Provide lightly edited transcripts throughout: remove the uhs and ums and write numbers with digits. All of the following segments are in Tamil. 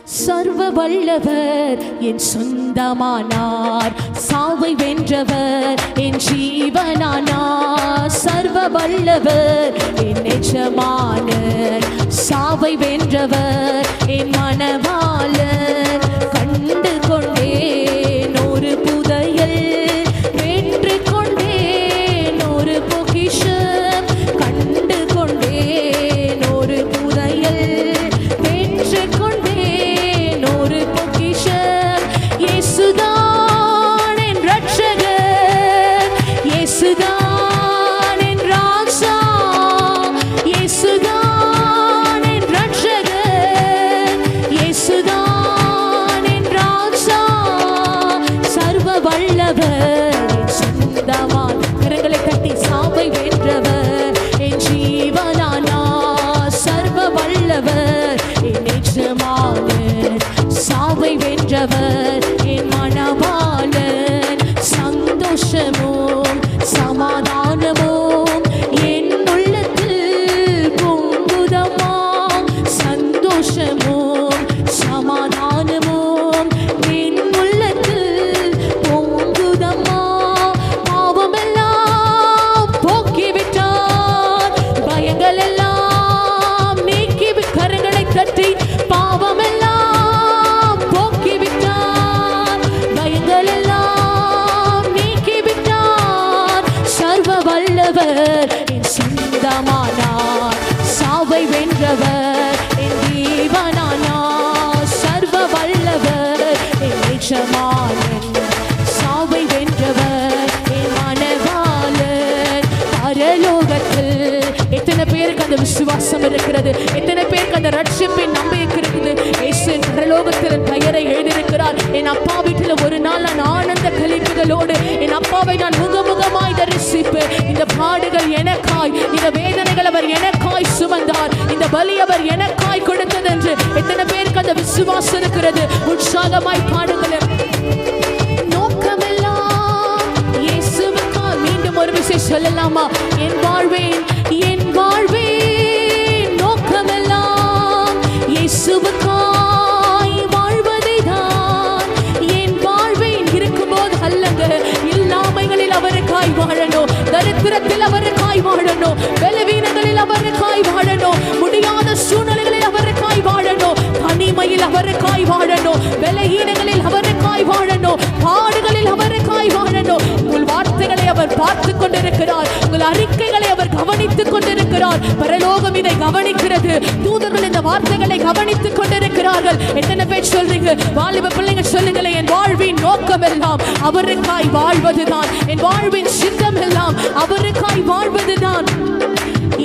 சர்வ வல்லவர் என் சொந்தமானார், சாவை வென்றவர் என் ஜீவனானார். சர்வ வல்லவர் என் எஜமானர், சாவை வென்றவர் என் மணவாளர். கண்டு கொண்டேன் ஒரு புதையல், வென்று கொண்டேன் ஒரு பொக்கிஷம். கண்டு கொண்டேன் ஒரு புதையல், வென்று கொண்டேன் ஒரு பொக்கிஷம். இயேசுதான் என் ரட்சகர், இயேசுதான் என் ராஜா, இயேசுதான் என் ரட்சகர், இயேசுதான் என் ராஜா. சர்வ வல்லவர் என் சொந்தமான், கரங்களை தட்டி சாவை வென்றவர் என் ஜீவனானார். சர்வ வல்லவர் என் எஜமானர், சாவை வென்றவர் என் மணவாளன். சந்தோஷமும் சமாதானமும் என் உள்ளத்தில் பொங்குதம்மா, சந்தோஷமும் சமாதானமும் என் உள்ளத்தில் பொங்குதம்மா. பாவமெல்லாம் போக்கிவிட்டார், பயங்கள் எல்லாம் நீக்கி, கரங்களை தட்டி பாவமெல்லாம் போக்கிவிட்டார், பயங்கள் எல்லாம் நீக்கிவிட்டார். சர்வ வல்லவர் என் சொந்தமானார், சாவை வென்றவர் என் ஜீவனானார். சர்வ வல்லவர் என் எஜமானன், சாவை வென்றவர் என் மணவாளன். பரலோகத்தில் எத்தனை பேருக்கு அந்த விசுவாசம் இருக்கிறது? எத்தனை பேருக்கு அந்த ரட்சிப்பின் நம்பிக்கை இருக்குது? இயேசு பரலோகத்தில் பெயரை எழுதியிருக்கிறார். என் அப்பா வீட்டில் ஒரு நாள் நான் ஆனந்த கழிப்புகளோடு என் அப்பாவை நான் முகமுகமாய் தரிசிப்பேன். இந்த பாடுகள் எனக்காய், இந்த வேதனைகள் அவர் எனக்காய் சுமந்தார், இந்த பலி அவர் எனக்காய் கொடுத்தது என்று எத்தனை பேருக்கு அந்த விசுவாசம் இருக்கிறது? உற்சாகமாய் பாடுங்கள். நோக்கமெல்லாம் இயேசுவுக்காய். மீண்டும் ஒரு விஷயம் சொல்லலாமா? என் வாழ்வேன், என் வாழ்வேன் நோக்கமெல்லாம் இயேசுவுக்காய் வாழ்வதைதான். என் வாழ்வேன் இருக்கும்போது அல்லங்க, இல்லாமைகளில் அவருக்காய் வாழணும், தரித்திரத்தில் அவருக்காய் வாழணும், பலவீனங்களில் அவருக்காய் வாழணும், முடியாத சூழ்நிலைகளில் அவருக்காய் வாழணும், தனிமையில் அவருக்காய் வாழணும், பலவீனங்களில் அவருக்காய் வாழணும், பாடுகளில் அவருக்காய் வாழணும். உங்கள் வார்த்தைகளை அவர் பார்த்து கொண்டிருக்கிறார், உங்கள் அறிக்கைகளை அவர் கவனித்துக் கொண்டிருக்கிறார். பரலோகம் இதை கவனிக்கிறது, தூதர்கள் இந்த வார்த்தைகளை கவனித்துக் கொண்டிருக்கிறார்கள். எத்தனை பேர் சொல்றீங்க? வாலிப பிள்ளைங்க சொல்லுங்களேன், என் வாழ்வின் நோக்கம் எல்லாம் அவருக்காய் வாழ்வதுதான், என் வாழ்வின் சித்தம் எல்லாம் அவருக்காய் வாழ்வதுதான்.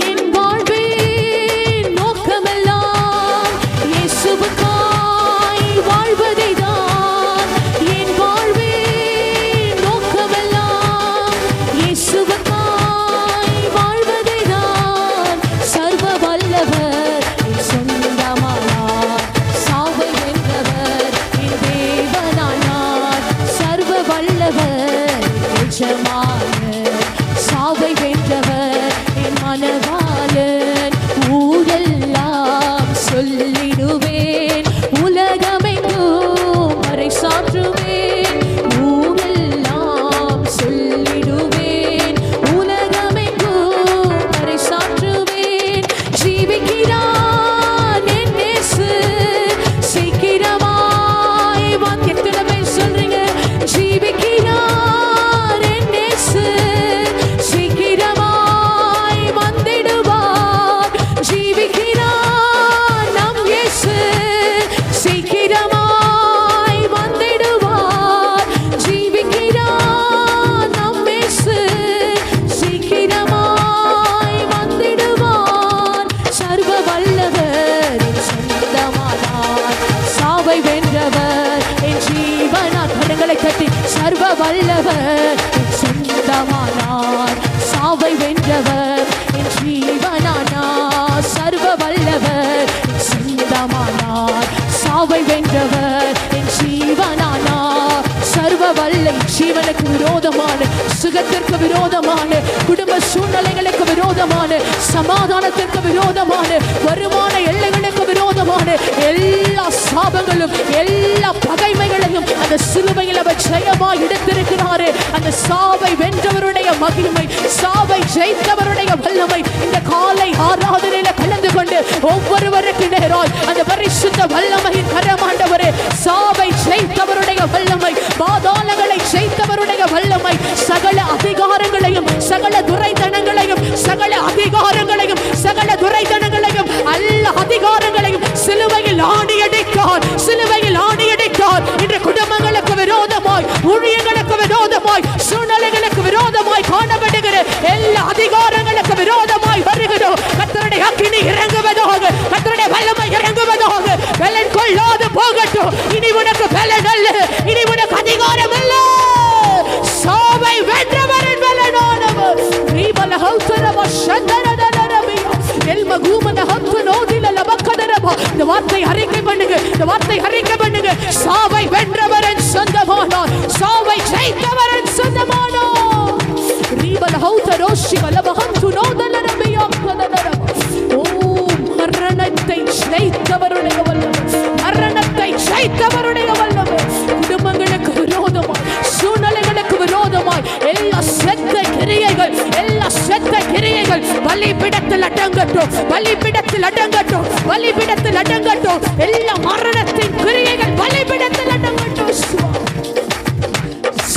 என் வாழ்வின் நோக்கமெல்லாம் இயேசுவுக்காய் வாழ்வதைதான். என் வாழ்வின் நோக்கமெல்லாம் இயேசுவுக்காய் வாழ்வதைதான். சர்வ வல்லவர் என் சொந்தமானார், சாவை வென்றவர் என் தேவனானார். சர்வ வல்லவர் எஜமானர், சாவை வென்றவர் என் மணவாளன். ஊரெல்லாம் சொல்லிடுவேன், உலகமெங்கும் வரை சாற்றுவேன். ஊரெல்லாம் சொல்லிடுவேன், உலகமெங்கும் வரை சாற்றுவேன். ஜீவிக்கிறான் என் இயேசு, சீக்கிரமாய் வந்து. எத்தனை பேர் சொல்றீங்க? ஜீவிக்கிறான் என் இயேசு, சீக்கிரமாய் வந்திடுவார். ஜீவிக்கிறான் நம் இயேசு, சீக்கிரமாய் வந்திடுவார். ஜீவிக்கிறான் நம் இயேசு, சீக்கிரமாய் வந்திடுவார். சர்வ வல்லவர் என் சொந்தமானார், சாவை வென்றவர் என் ஜீவனார். கரங்களை தட்டி சர்வ வல்லவர் என் சொந்தமானார், சாவை வென்றவர் என் ஜீவனானார். சர்வ வல்லவர் என் சொந்தமானார், சாவை வென்றவர் என் ஜீவனானார். சர்வ வல்ல ஜீவனுக்கு விரோதமான, சுகத்திற்கு விரோதமான, குடும்ப சூழ்நிலைகளுக்கு விரோதமான, சமாதானத்திற்கு விரோதமான, வருமான எல்லைகளுக்கு விரோதமான எல்லா சாபங்களும் சத்துருக்களும் எல்லா பகைமைகளையும் அந்த சிலுவையில் அவர் ஜெயமாய் எடுத்திருக்கிறாரே. அந்த சாவை வென்றவருடைய மகிமை, சாவை ஜெயித்தவருடைய வல்லமை இந்த காலை ஆராதனையில கலந்து கொண்டு ஒவ்வொருவருக்கு நேராய் அந்த பரிசுத்த வல்லமையின் கரமாண்டவரே, சாவை ஜெயித்தவருடைய வல்லமை, பாதாளங்களை ஜெயித்தவருடைய வல்லமை, சகல அதிகாரங்களையும் சகல துரைத்தனங்களையும் சகல அதிகாரங்களையும் சகல துரைத்தனங்களையும் அல்ல அதிகாரங்களையும் சிலுவையில் ஆணியடித்தார், சிலுவையில் ஆணியடித்தார். இன்று குடும்பங்களுக்கு விரோதமாய், ஊழியர்களுக்கு விரோதமாய், சூழ்நிலைகளுக்கு விரோதமாய் காணப்படுகிற எல்லா அதிகாரங்களுக்கு விரோதமாய் வருகிறோம். கர்த்தருடைய அக்கினி இறங்குவதாக, கர்த்தருடைய வல்லமை இறங்குவதாக. பலன் கொள்ளாது போகட்டும். இனி உனக்கு பலன் அல்ல, இனி உனக்கு அதிகாரம் அல்ல. சாவை வென்றவரின் பலனானவர். இந்த வார்த்தை அறிக்கை பண்ணுங்க, இந்த வார்த்தை அறிக்கை பண்ணுங்க. சாவை வென்றவரின் சொந்தமானார், சாவை ஜெயித்தவரின் சொந்தமானார். மரணத்தை ஜெயித்தவருடைய வல்லமை, மரணத்தை ஜெயித்தவருடைய வல்லமை. குடும்பங்களுக்கு விரோதமாய், சூழ்நிலைகளுக்கு விரோதமாய் எல்லா செத்த கிரியைகள், எல்லா செத்த கிரியைகள் பலிபீடத்தில் அடங்கட்டும், பலிபீடத்தில் அடங்கட்டும், பலிபீடத்தில் அடங்கட்டும். எல்லா மரணத்தின் கிரியைகள் பலிபீடத்தில் அடங்கட்டும்.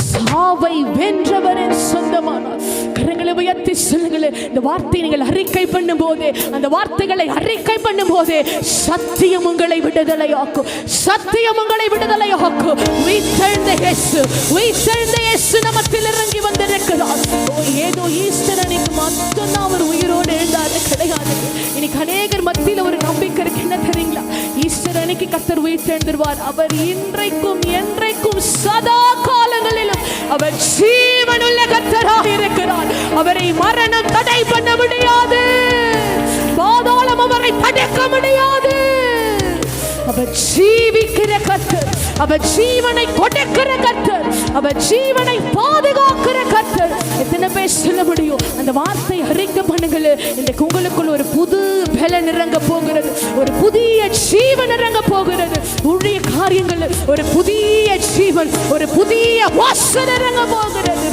சாவை வென்றவரின் சொந்தமானார். கரங்களை உயர்த்தி சொல்லுங்களே. இந்த வார்த்தை நீங்கள் அறிக்கை பண்ணும் போதே, அந்த வார்த்தைகளை அறிக்கை பண்ணும் போதே சத்தியம் உங்களை விடுதலையாக்கும், சத்தியம் உங்களை விடுதலையாக்கும். உயிர்த்தெழுந்த இயேசு, உயிர்த்தெழுந்த இயேசு நமத்தில் இறங்கி வந்திருக்கிறார். ஏதோ ஈஸ்டர் அன்னைக்கு மட்டும்தான் அவர் உயிரோடு எழுந்தாரு கிடையாது. இன்னைக்கு அநேகர் மத்தியில் ஒரு நம்பிக்கை இருக்கு. என்ன தெரியுங்களா? ஈஸ்டர் அன்னைக்கு கர்த்தர் உயிர்த்தெழுந்திருவார். அவர் இன்றைக்கும் என்றைக்கும் சதா காலங்களிலும் அவர் ஜீவனுள்ள கர்த்தராக இருக்கிறார். அவரை மரணம் தடை பண்ண முடியாது, பாதாளம் அவரை தடுக்க முடியாது. அவர் ஜீவிக்கிற கர்த்தர், அவர் ஜீவனை கொடுக்கிற கர்த்தர், அவர் ஜீவனை பாதுகாக்கிற கர்த்தர். எத்தனை பேர் சொல்ல முடியும்? அந்த வார்த்தை அறிக்கை பண்ணுங்களே. இன்றைக்கு உங்களுக்குள் ஒரு புது பலன் இறங்க போகிறது, ஒரு புதிய ஜீவன் இறங்க போகிறது. ஊழிய காரியங்கள் ஒரு புதிய ஜீவன், ஒரு புதிய வாசல் இறங்க போகிறது.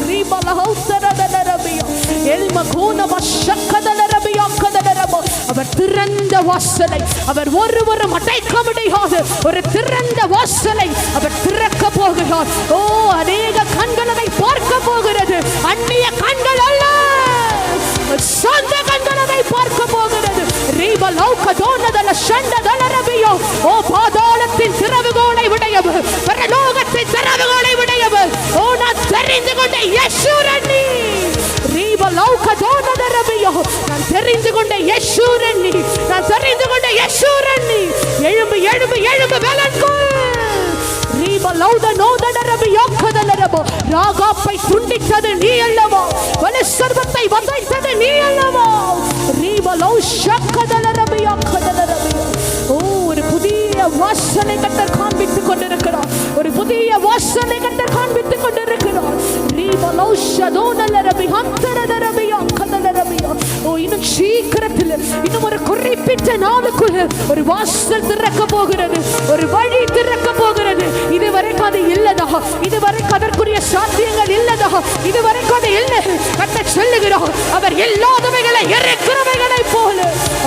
அவர் திறந்த வாசலை அவர் ஒருவரும் அடைக்க முடியாது. ஒரு திறந்த வாசலை அவர் திறக்க போகிறார். ஓ, அநேக கண்கள் அதை பார்க்க போகிறது. அந்நிய கண்கள் அல்ல, சொந்த கண்கள் அதை பார்க்க போகிறது. ஓ, பாதாளத்தின் திறவுகோலை உடையவர், பரலோகத்தின் திறவுகோலை உடையவர். ஓ, நான் தெரிந்து கொண்ட யேசுரனி, நான் தெரிந்து கொண்ட யேசுரனி, நான் தெரிந்து கொண்ட யேசுரனி. எழும்பு எழும்பு எழும்பு பலன் கொள். ராகாப்பை துண்டித்தது நீ அல்லவா? வலுசர்வத்தை வதைத்தது நீ அல்லவா? ஓ, ஒரு புதிய வாசனை கர்த்தர் காண்பித்துக் கொண்டிருக்கிறார். ஒரு புதிய வாசனை கர்த்தர் காண்பித்துக் கொண்டிருக்கிறார். இன்னும் சீக்கிரத்தில், இன்னும் ஒரு குறிப்பிட்ட நாளுக்குள்ள ஒரு வாசல் திறக்க போகிறது, ஒரு வழி திறக்க போகிறது. இதுவரைக்கும் அது இல்லதா? இதுவரைக்கும் அதற்குரிய சாத்தியங்கள் இல்லதா? இதுவரைக்கும் அது இல்லை. கர்த்தர் சொல்லுகிறார், அவர் இல்லாதவைகளை இருக்கிறவைகளை போல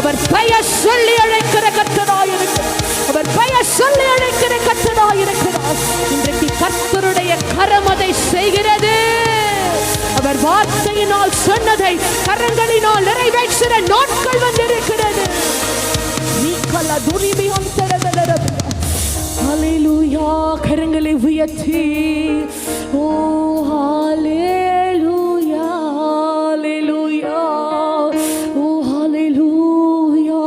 அவர் பெயர் சொல்லி அழைக்கிற கர்த்தராயிருக்கிறார். அவர் பெயர் சொல்லி அழைக்கிற கர்த்தராயிருக்கிறார். இன்றைக்கு கர்த்தருடைய கரம் அதை செய்கிறது. அவர் வார்த்தையினால் சொன்னதை கரங்களினால் நிறைவேற்ற நாட்கள் வந்திருக்கிறது. ஹல்லேலூயா. கரங்களை உயர்த்தி ஓ ஹல்லேலூயா, ஹல்லேலூயா, ஓ ஹல்லேலூயா.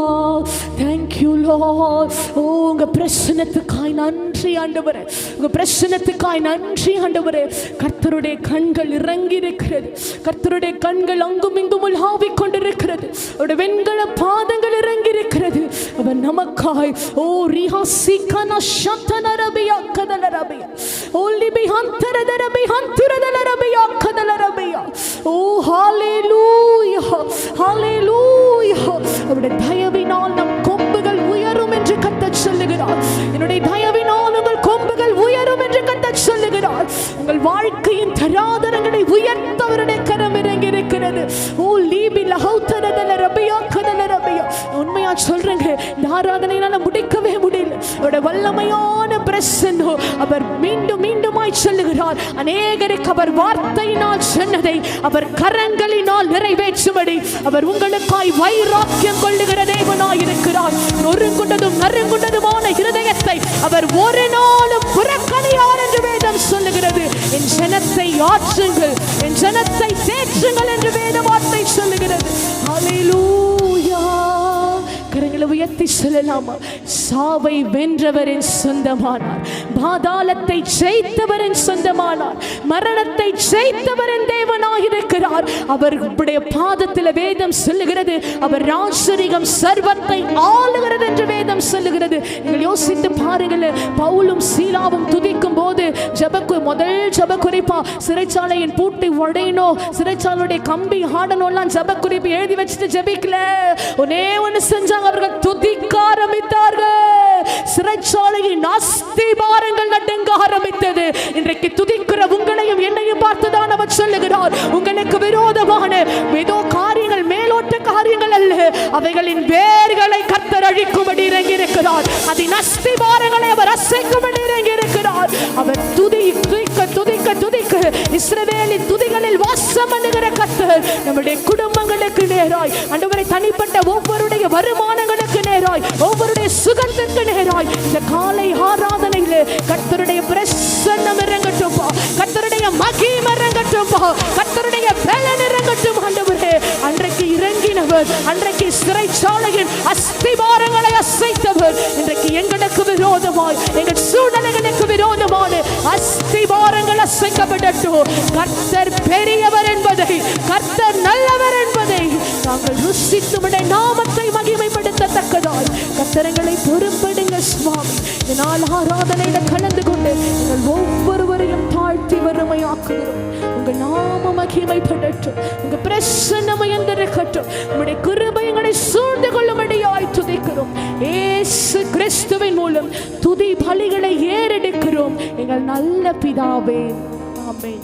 Thank you Lord. ஓ, உங்க பிரசன்னத்துக்காய் நன்றி ஆண்டவரே, உங்க பிரசன்னத்துக்காய் நன்றி ஆண்டவரே. கர்த்தருடைய கண்கள் இறங்கி இருக்கிறது, கர்த்தருடைய கண்கள் அங்கும் இங்கும் உலாவிக் கொண்டிருக்கிறது. அவருடைய வெண்கல பாதங்கள் இறங்கி இருக்கிறது. அவர் நமக்காய் ஓ ரிஹாசிகன ஷத்தனரபியா கதலரபியா ஓ லிபிஹந்தரதரபியா ஹந்தரதலரபியா கதலரபியா. ஓ ஹல்லேலூயா, ஹல்லேலூயா. அவருடைய தயவினால் நம் கொம்புகள் உயரும் என்று கர்த்தர் சொல்லுகிறார். என்னுடைய தயவினால் உங்கள் வாழ்க்கையின் தராதரங்களை உயர்த்த அவருடைய கரம் இறங்கி இருக்கிறது. ஓ லீபி லஹௌதனதல ரபியா கனல ரபியா. உண்மையா சொல்றேங்க, இந்த ஆராதனையினால முடிக்கவே முடியல. அவருடைய வல்லமையான பிரசன்னம் அவர் மீண்டும் மீண்டுமாய் சொல்லுகிறார். அநேகருக்கு அவர் வார்த்தையினால் சொன்னதை அவர் கரங்களினால் நிறைவேற்றும்படி அவர் உங்களுக்காய் வைராக்கியம் கொள்ளுகிற தேவனாய் இருக்கிறார். நொறுங்குண்டதும் நறுங்குண்டதுமான இருதயத்தை அவர் ஒரு நாளும் புறக்கணியார் என்று வேதம் சொல்லுகிறது. என் ஜனத்தை ஆற்றுங்கள், என் ஜனத்தை தேற்றுங்கள் என்று வேத வார்த்தை சொல்லுகிறது. ஹல்லேலூயா. கரங்களை உயர்த்தி சொல்லலாமா? சாவை வென்றவரின் சொந்தமானார், பாதாளத்தை ஜெயித்தவரின் சொந்தமானார், மரணத்தை ஜெயித்தவரின் தேவனாய் இருக்கிறார். அவருடைய பாதத்தில் வேதம் சொல்லுகிறது அவர் ராஜரிகம் சர்வத்தை ஆளுகிறது என்று வேதம் சொல்லுகிறது. நீங்கள் யோசித்து பாருங்கள், பவுலும் சீலாவும் துதிக்கும் போது முதல் ஜப குறிப்பா சிறைச்சாலையின் பூட்டை உடையணும், சிறைச்சாலையுடைய கம்பி ஆடணும்லாம் ஜப குறிப்பு எழுதி வச்சுட்டு ஜபிக்கல. ஒன்னே ஒன்னு செஞ்சாங்க, அவர்கள் துதிக்க ஆரம்பித்தார்கள். சிறைச்சாலையின் அஸ்திபாரங்கள் நடுங்க ஆரம்பித்தது. இன்றைக்கு துதிக்கிற உங்களையும் என்னையும் பார்த்துதான் அவர் சொல்லுகிறார், உங்களுக்கு விரோதமான ஏதோ காரியங்கள் மேலோட்ட காரியங்கள் அல்ல, அவைகளின் வேர்களை கர்த்தர் அழிக்கும்படி இறங்கி இருக்கிறார். அதன் அஸ்திபாரங்களை அவர் அசைக்கும்படி இறங்கி இருக்கிறார். அவர் துதிக்க துதிக்க துதிக்க இஸ்ரவேலின் துதிகளில் வாசம் பண்ணுகிற கர்த்தர் நம்முடைய குடும்பங்களுக்கு நேராய், ஆண்டவரே தனிப்பட்ட ஒவ்வொருடைய வருமானங்களுக்கு நேராய், ஒவ்வொருடைய சுகத்திற்கு நேராய் இந்த காலை ஆராதனையிலே கர்த்தருடைய பிரசன்னம் இறங்கட்டும், கர்த்தருடைய மகிமை இறங்கட்டும், கர்த்தருடைய பலன் இறங்கட்டும். ஆண்டவரே அன்றைக்கு இறங்கினவர், அன்றைக்கு சிறைச்சாலையின் அஸ்திபாரங்களை அசைத்தவர், இன்றைக்கு எங்களுக்கு விரோதமாய், எங்கள் சூழ்நிலைகளுக்கு விரோதமான அஸ்திபாரங்கள் அசைக்கப்படட்டும். கர்த்தர் பெரியவர் என்பதை, கர்த்தர் நல்லவர் என்பதை நாங்கள் ருசித்து நாமத்தை மகிமைப்படுத்தத்தக்கதாய் கர்த்தரங்களை பொறுப்படுங்க சுவாமி. இதனால் ஆராதனையில கலந்து கொண்டு எங்கள் ஒவ்வொருவரையும் தாழ்த்தி வறுமையாக்குகிறோம். உங்கள் நாம மகிமைப்படட்டும், உங்க பிரசன்னம் உயர்ந்திருக்கட்டும், உங்களுடைய கிருபைகளை சூழ்ந்து கொள்ளும்படியாய் துதிக்கிறோம். இயேசு கிறிஸ்துவின் மூலம் துதி பலிகளை ஏறெடுக்கிறோம் எங்கள் நல்ல பிதாவே. ஆமென்.